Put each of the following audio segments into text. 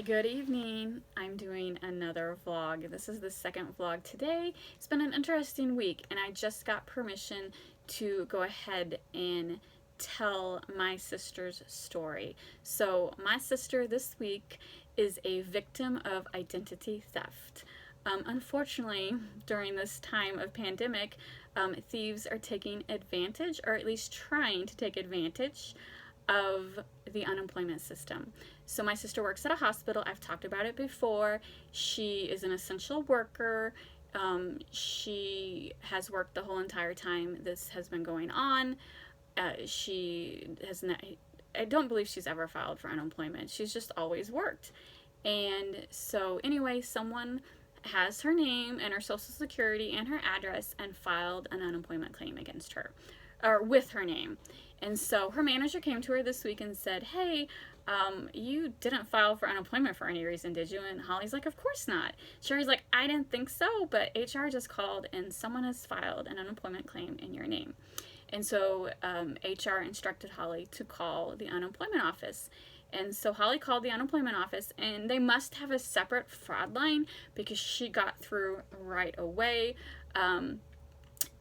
Good evening. I'm doing another vlog. This is the second vlog today. It's been an interesting week, and I just got permission to go ahead and tell my sister's story. So, my sister this week is a victim of identity theft. Unfortunately, during this time of pandemic, thieves are taking advantage, or at least trying to take advantage, of the unemployment system. So my sister works at a hospital. I've talked about it before. She is an essential worker. She has worked the whole entire time this has been going on. She has not, I don't believe she's ever filed for unemployment. She's just always worked. And so anyway, someone has her name and her social security and her address and filed an unemployment claim against her, or with her name. And so her manager came to her this week and said, hey, you didn't file for unemployment for any reason, did you? And Holly's like, of course not. Sherry's like, I didn't think so, but HR just called and someone has filed an unemployment claim in your name. And so HR instructed Holly to call the unemployment office. And so Holly called the unemployment office, and they must have a separate fraud line because she got through right away.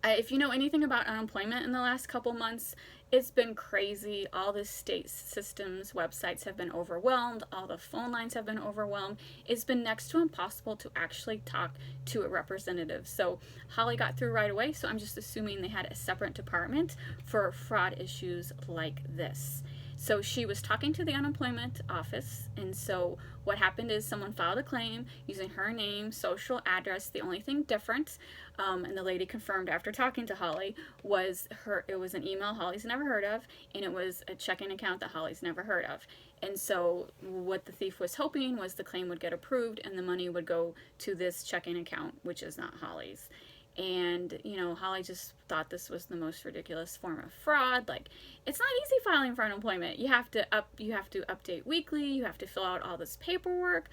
If you know anything about unemployment in the last couple months, it's been crazy. All the state systems, websites have been overwhelmed. All the phone lines have been overwhelmed. It's been next to impossible to actually talk to a representative. So Holly got through right away, so I'm just assuming they had a separate department for fraud issues like this. So she was talking to the unemployment office, and so what happened is someone filed a claim using her name, social address. The only thing different, and the lady confirmed after talking to Holly, was it was an email Holly's never heard of, and it was a checking account that Holly's never heard of. And so what the thief was hoping was the claim would get approved and the money would go to this checking account, which is not Holly's. And Holly just thought this was the most ridiculous form of fraud. Like, it's not easy filing for unemployment. You have to update weekly. You have to fill out all this paperwork.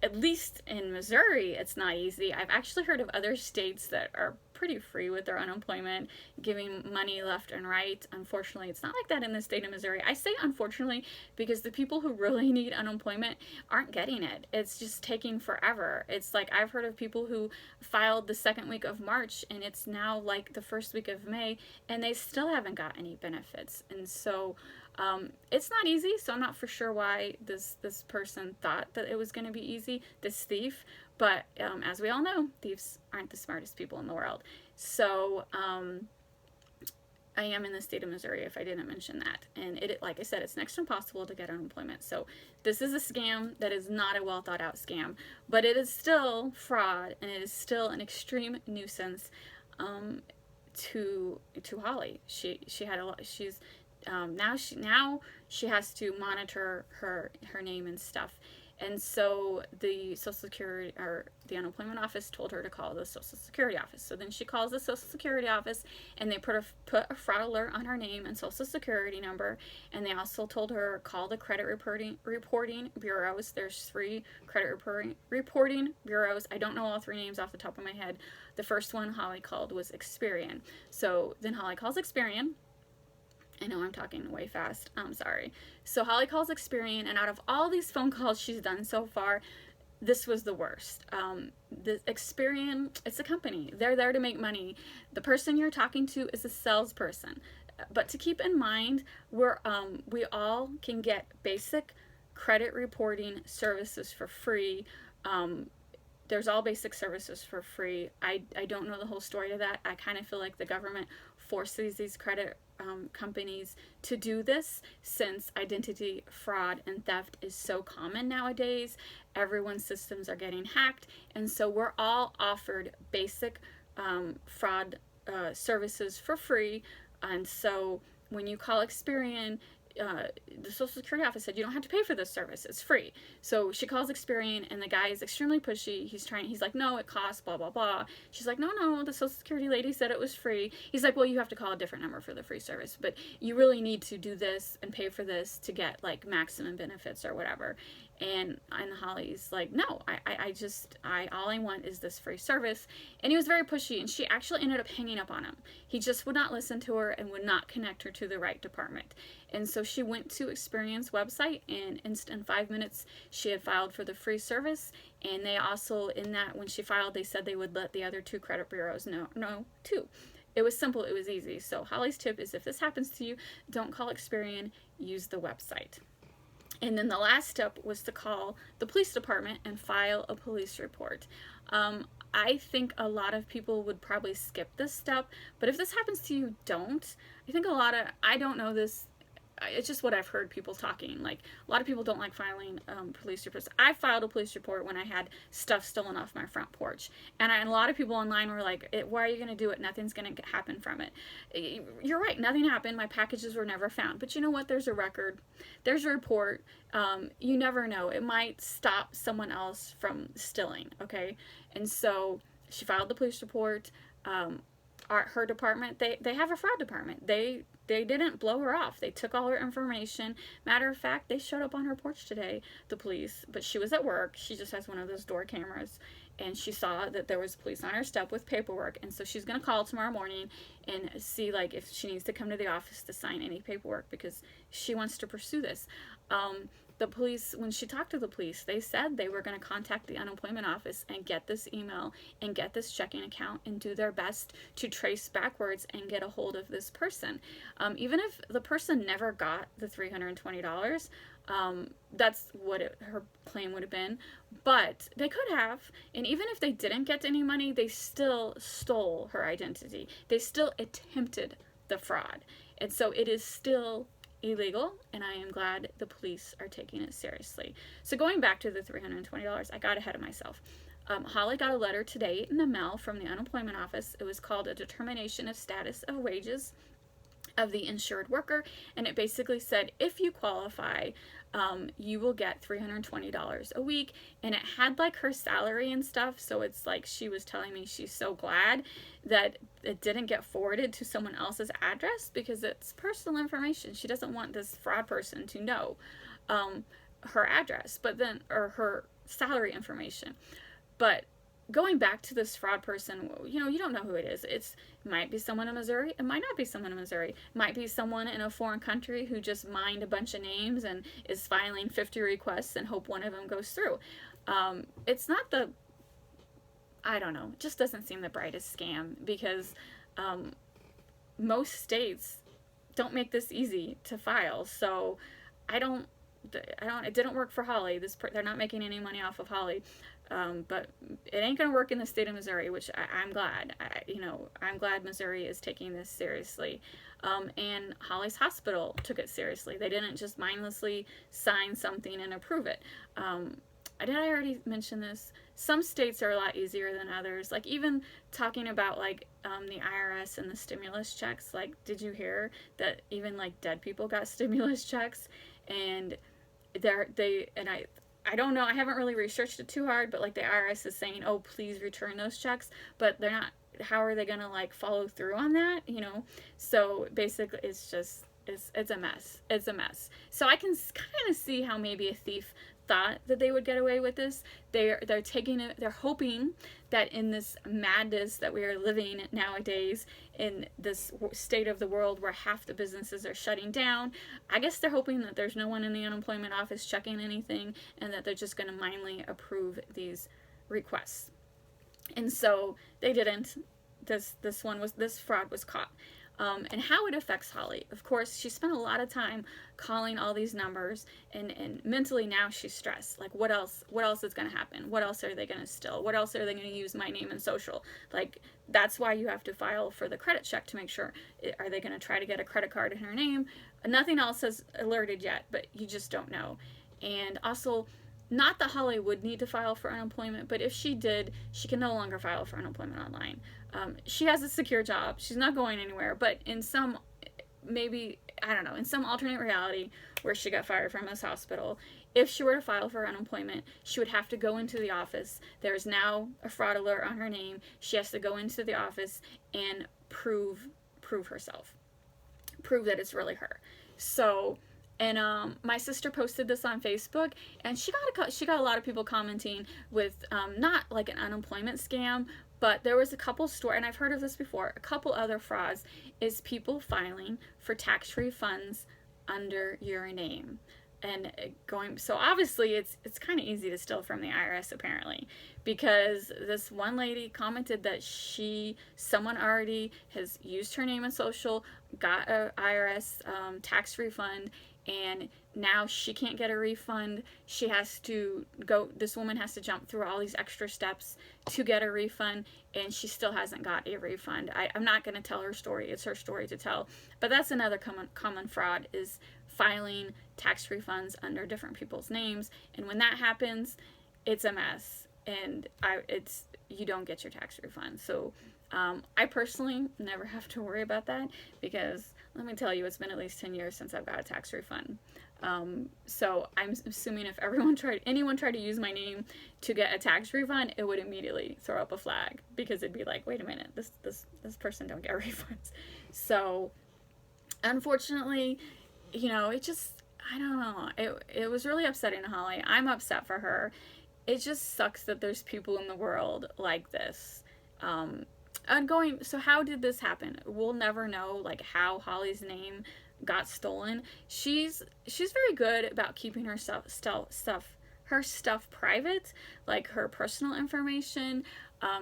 At least in Missouri, it's not easy. I've actually heard of other states that are pretty free with their unemployment, giving money left and right. Unfortunately, it's not like that in the state of Missouri. I say unfortunately because the people who really need unemployment aren't getting it. It's just taking forever. It's like I've heard of people who filed the second week of March and it's now like the first week of May and they still haven't got any benefits. And so it's not easy, so I'm not for sure why this person thought that it was going to be easy, this thief. But as we all know, thieves aren't the smartest people in the world. So I am in the state of Missouri, if I didn't mention that. And it, like I said, it's next to impossible to get unemployment. So this is a scam that is not a well thought out scam, but it is still fraud and it is still an extreme nuisance to Holly. She had a lot. She's now she has to monitor her name and stuff. And so the Social Security or the unemployment office told her to call the Social Security office. So then she calls the Social Security office and they put a fraud alert on her name and Social Security number. And they also told her call the credit reporting bureaus. There's 3 credit reporting bureaus. I don't know all 3 names off the top of my head. The first one Holly called was Experian. So then Holly calls Experian. I know I'm talking way fast. I'm sorry. So Holly calls Experian, and out of all these phone calls she's done so far, this was the worst. The Experian, it's a company. They're there to make money. The person you're talking to is a salesperson. But to keep in mind, we all can get basic credit reporting services for free. There's all basic services for free. I don't know the whole story to that. I kind of feel like the government forces these credit companies to do this since identity fraud and theft is so common nowadays. Everyone's systems are getting hacked, and so we're all offered basic fraud services for free. And so when you call Experian, the Social Security office said you don't have to pay for this service, it's free. So she calls Experian and the guy is extremely pushy. He's like, no, it costs blah blah blah. She's like, no, the Social Security lady said it was free. He's like, well, you have to call a different number for the free service, but you really need to do this and pay for this to get like maximum benefits or whatever. And Holly's like, no, all I want is this free service. And he was very pushy, and she actually ended up hanging up on him. He just would not listen to her and would not connect her to the right department. And so she went to Experian's website, and in 5 minutes she had filed for the free service. And they also, in that, when she filed, they said they would let the other 2 credit bureaus know too. It was simple, it was easy. So Holly's tip is, if this happens to you, don't call Experian, use the website. And then the last step was to call the police department and file a police report. I think a lot of people would probably skip this step, but if this happens to you, don't. I don't know this, it's just what I've heard people talking. Like, a lot of people don't like filing police reports. I filed a police report when I had stuff stolen off my front porch. And a lot of people online were like, why are you going to do it? Nothing's going to happen from it. You're right. Nothing happened. My packages were never found. But you know what? There's a record. There's a report. You never know. It might stop someone else from stealing, okay? And so she filed the police report. Her department, they have a fraud department. They didn't blow her off. They took all her information. Matter of fact, they showed up on her porch today, the police, but she was at work. She just has one of those door cameras, and she saw that there was police on her step with paperwork. And so she's going to call tomorrow morning and see, like, if she needs to come to the office to sign any paperwork, because she wants to pursue this. The police, when she talked to the police, they said they were going to contact the unemployment office and get this email and get this checking account and do their best to trace backwards and get a hold of this person. Even if the person never got the $320, that's what her claim would have been. But they could have. And even if they didn't get any money, they still stole her identity. They still attempted the fraud. And so it is still illegal, and I am glad the police are taking it seriously. So going back to the $320, I got ahead of myself. Holly got a letter today in the mail from the unemployment office. It was called a determination of status of wages of the insured worker, and it basically said, if you qualify, you will get $320 a week. And it had like her salary and stuff, so it's like she was telling me she's so glad that it didn't get forwarded to someone else's address, because it's personal information. She doesn't want this fraud person to know her address, or her salary information. But going back to this fraud person, you don't know who it is. It might be someone in Missouri. It might not be someone in Missouri. It might be someone in a foreign country who just mined a bunch of names and is filing 50 requests and hope one of them goes through. It's not I don't know, it just doesn't seem the brightest scam, because most states don't make this easy to file. So it didn't work for Holly. They're not making any money off of Holly. But it ain't gonna work in the state of Missouri, which I'm glad. I'm glad Missouri is taking this seriously. And Holly's hospital took it seriously. They didn't just mindlessly sign something and approve it. Did I already mention this? Some states are a lot easier than others. Like, even talking about the IRS and the stimulus checks. Like, did you hear that even like dead people got stimulus checks? And I don't know, I haven't really researched it too hard, but like the IRS is saying, oh, please return those checks, but they're not. How are they gonna follow through on that? So basically it's a mess. It's a mess. So I can kind of see how maybe a thief thought that they would get away with this. They're taking it. They're hoping that in this madness that we are living nowadays, in this state of the world where half the businesses are shutting down, I guess they're hoping that there's no one in the unemployment office checking anything, and that they're just going to mindly approve these requests. And so they didn't. This fraud was caught. And how it affects Holly. Of course, she spent a lot of time calling all these numbers, and mentally now she's stressed. Like, what else is going to happen? What else are they going to steal? What else are they going to use my name and social? Like, that's why you have to file for the credit check to make sure, are they going to try to get a credit card in her name? Nothing else has alerted yet, but you just don't know. And also, not that Holly would need to file for unemployment, but if she did, she can no longer file for unemployment online. She has a secure job. She's not going anywhere, but in some, in some alternate reality where she got fired from this hospital, if she were to file for unemployment, she would have to go into the office. There's now a fraud alert on her name. She has to go into the office and prove herself. Prove that it's really her. So And my sister posted this on Facebook, and she got a lot of people commenting with not like an unemployment scam, but there was a couple and I've heard of this before. A couple other frauds is people filing for tax refunds under your name. And so obviously it's kind of easy to steal from the IRS, apparently, because this one lady commented that someone already has used her name and social, got a IRS tax refund, and now she can't get a refund. This woman has to jump through all these extra steps to get a refund, and she still hasn't got a refund. I'm not going to tell her story. It's her story to tell. But that's another common fraud, is filing tax refunds under different people's names. And when that happens, it's a mess. And you don't get your tax refund. So I personally never have to worry about that, because let me tell you, it's been at least 10 years since I've got a tax refund. So I'm assuming if anyone tried to use my name to get a tax refund, it would immediately throw up a flag, because it'd be like, wait a minute, this person don't get refunds. So unfortunately, I don't know. It was really upsetting to Holly. I'm upset for her. It just sucks that there's people in the world like this. So how did this happen? We'll never know, like, how Holly's name got stolen. She's very good about keeping her stuff private, like her personal information.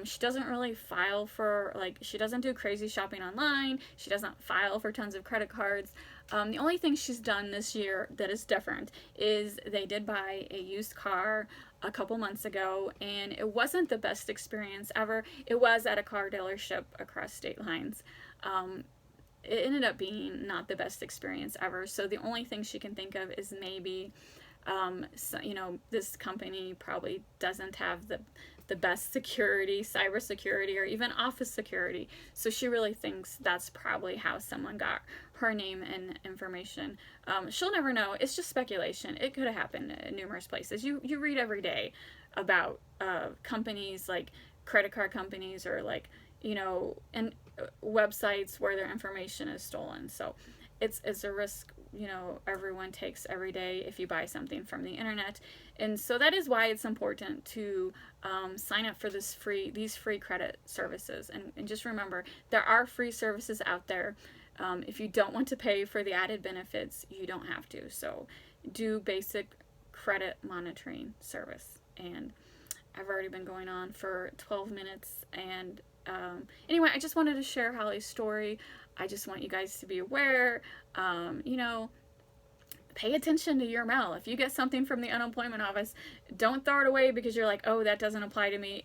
She doesn't really file for, she doesn't do crazy shopping online. She doesn't file for tons of credit cards. The only thing she's done this year that is different is they did buy a used car a couple months ago, and it wasn't the best experience ever. It was at a car dealership across state lines. It ended up being not the best experience ever. So the only thing she can think of is maybe, this company probably doesn't have the best security, cyber security, or even office security. So she really thinks that's probably how someone got her name and information. She'll never know. It's just speculation. It could have happened in numerous places. You read every day about companies, like credit card companies, or and websites where their information is stolen. So it's a risk, everyone takes every day if you buy something from the internet. And so that is why it's important to sign up for these free credit services. And just remember, there are free services out there. If you don't want to pay for the added benefits, you don't have to. So do basic credit monitoring service. And I've already been going on for 12 minutes. And anyway, I just wanted to share Holly's story. I just want you guys to be aware, pay attention to your mail. If you get something from the unemployment office, don't throw it away because you're like, oh, that doesn't apply to me.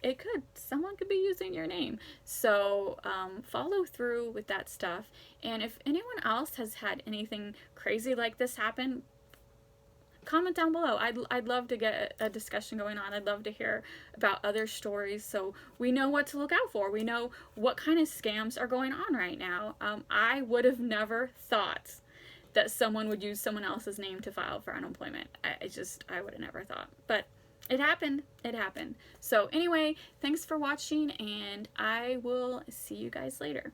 Someone could be using your name. So follow through with that stuff. And if anyone else has had anything crazy like this happen, comment down below. I'd love to get a discussion going on. I'd love to hear about other stories, so we know what to look out for. We know what kind of scams are going on right now. I would have never thought that someone would use someone else's name to file for unemployment. I would have never thought. But it happened. It happened. So anyway, thanks for watching, and I will see you guys later.